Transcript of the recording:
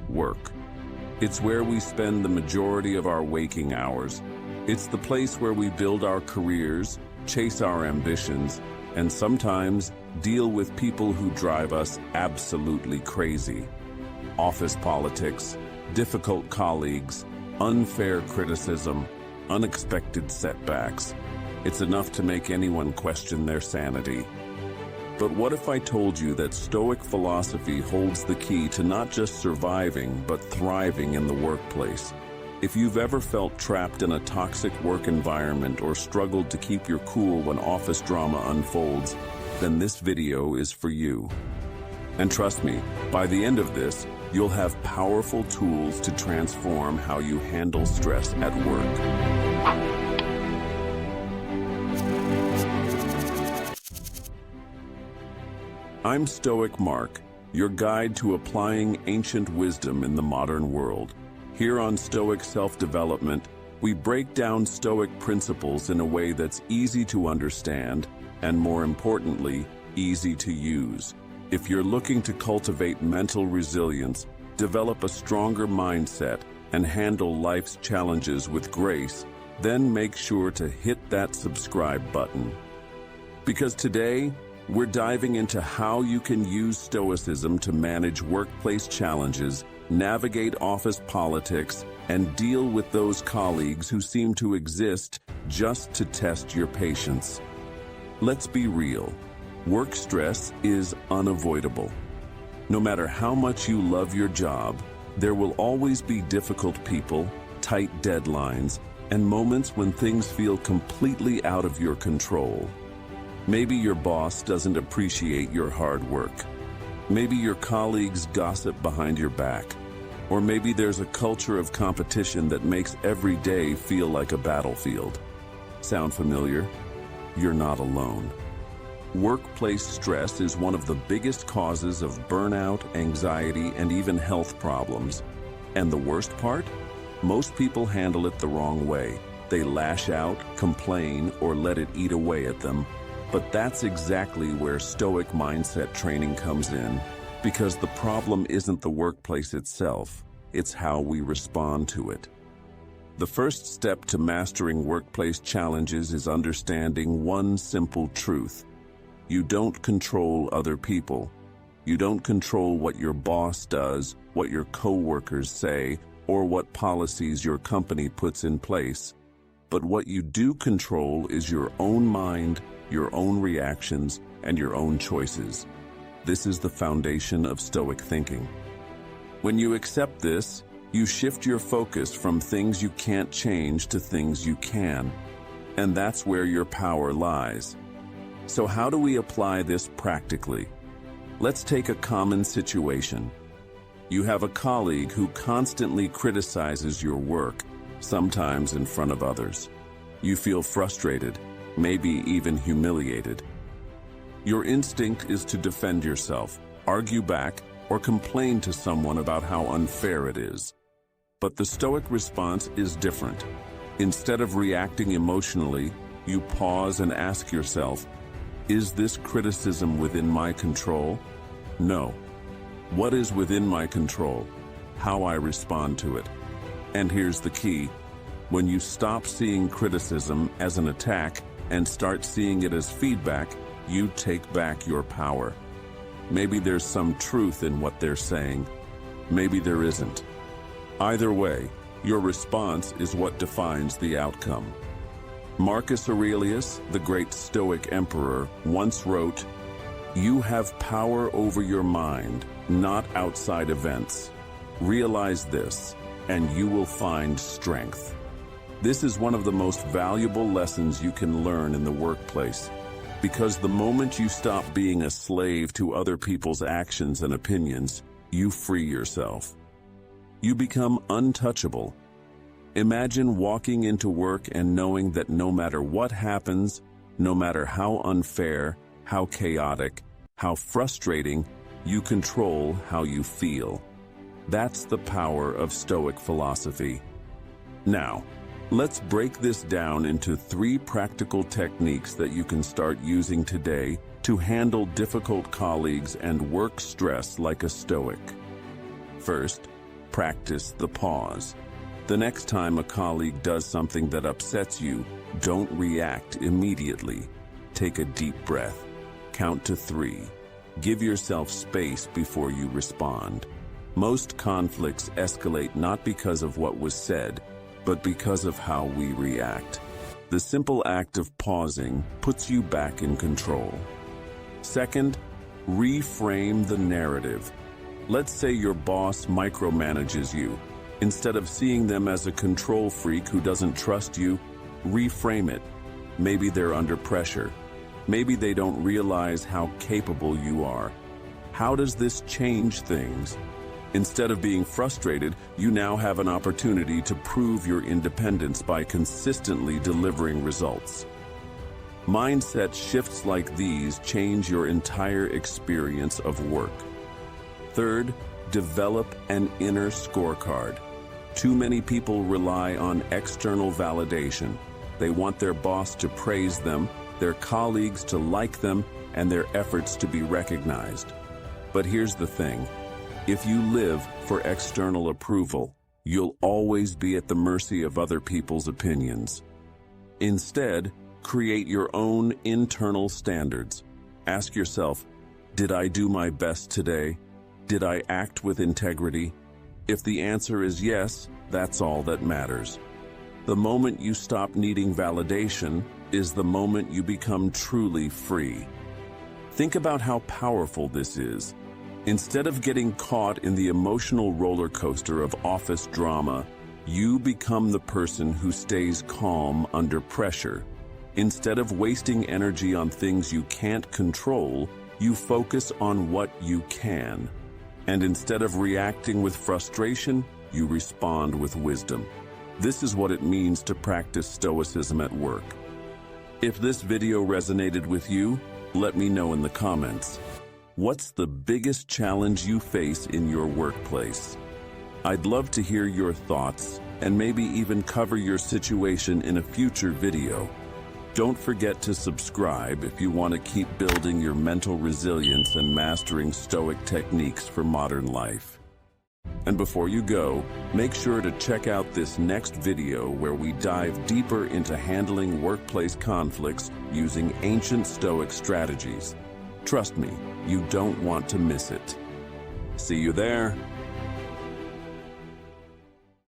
work. It's where we spend the majority of our waking hours. It's the place where we build our careers, chase our ambitions, and sometimes deal with people who drive us absolutely crazy. Office politics, difficult colleagues, unfair criticism, unexpected setbacks. It's enough to make anyone question their sanity. But what if I told you that Stoic philosophy holds the key to not just surviving, but thriving in the workplace? If you've ever felt trapped in a toxic work environment or struggled to keep your cool when office drama unfolds, then this video is for you. And trust me, by the end of this, you'll have powerful tools to transform how you handle stress at work. I'm Stoic Mark, your guide to applying ancient wisdom in the modern world. Here on Stoic Self-Development, we break down Stoic principles in a way that's easy to understand and, more importantly, easy to use. If you're looking to cultivate mental resilience, develop a stronger mindset, and handle life's challenges with grace, then make sure to hit that subscribe button. Because today, we're diving into how you can use Stoicism to manage workplace challenges, navigate office politics, and deal with those colleagues who seem to exist just to test your patience. Let's be real. Work stress is unavoidable. No matter how much you love your job, there will always be difficult people, tight deadlines, and moments when things feel completely out of your control. Maybe your boss doesn't appreciate your hard work. Maybe your colleagues gossip behind your back. Or maybe there's a culture of competition that makes every day feel like a battlefield. Sound familiar? You're not alone. Workplace stress is one of the biggest causes of burnout, anxiety, and even health problems. And the worst part? Most people handle it the wrong way. They lash out, complain, or let it eat away at them. But that's exactly where Stoic mindset training comes in, because the problem isn't the workplace itself, it's how we respond to it. The first step to mastering workplace challenges is understanding one simple truth. You don't control other people. You don't control what your boss does, what your coworkers say, or what policies your company puts in place. But what you do control is your own mind, your own reactions, and your own choices. This is the foundation of Stoic thinking. When you accept this, you shift your focus from things you can't change to things you can. And that's where your power lies. So how do we apply this practically? Let's take a common situation. You have a colleague who constantly criticizes your work, sometimes in front of others. You feel frustrated, maybe even humiliated. Your instinct is to defend yourself, argue back, or complain to someone about how unfair it is. But the Stoic response is different. Instead of reacting emotionally, you pause and ask yourself, is this criticism within my control? No. What is within my control? How I respond to it. And here's the key. When you stop seeing criticism as an attack and start seeing it as feedback, you take back your power. Maybe there's some truth in what they're saying. Maybe there isn't. Either way, your response is what defines the outcome. Marcus Aurelius, the great Stoic emperor, once wrote, "You have power over your mind, not outside events. Realize this, and you will find strength." This is one of the most valuable lessons you can learn in the workplace, because the moment you stop being a slave to other people's actions and opinions, you free yourself. You become untouchable. Imagine walking into work and knowing that no matter what happens, no matter how unfair, how chaotic, how frustrating, you control how you feel. That's the power of Stoic philosophy. Now, let's break this down into 3 practical techniques that you can start using today to handle difficult colleagues and work stress like a Stoic. First, Practice the pause. The next time a colleague does something that upsets you, don't react immediately. Take a deep breath. Count to 3. Give yourself space before you respond. Most conflicts escalate not because of what was said, but because of how we react. The simple act of pausing puts you back in control. Second, reframe the narrative. Let's say your boss micromanages you. Instead of seeing them as a control freak who doesn't trust you, reframe it. Maybe they're under pressure. Maybe they don't realize how capable you are. How does this change things? Instead of being frustrated, you now have an opportunity to prove your independence by consistently delivering results. Mindset shifts like these change your entire experience of work. Third, develop an inner scorecard. Too many people rely on external validation. They want their boss to praise them, their colleagues to like them, and their efforts to be recognized. But here's the thing. If you live for external approval, you'll always be at the mercy of other people's opinions. Instead, create your own internal standards. Ask yourself, did I do my best today? Did I act with integrity? If the answer is yes, that's all that matters. The moment you stop needing validation is the moment you become truly free. Think about how powerful this is. Instead of getting caught in the emotional roller coaster of office drama, you become the person who stays calm under pressure. Instead of wasting energy on things you can't control, you focus on what you can. And instead of reacting with frustration, you respond with wisdom. This is what it means to practice Stoicism at work. If this video resonated with you, let me know in the comments. What's the biggest challenge you face in your workplace? I'd love to hear your thoughts and maybe even cover your situation in a future video. Don't forget to subscribe if you want to keep building your mental resilience and mastering Stoic techniques for modern life. And before you go, make sure to check out this next video where we dive deeper into handling workplace conflicts using ancient Stoic strategies. Trust me, you don't want to miss it. See you there.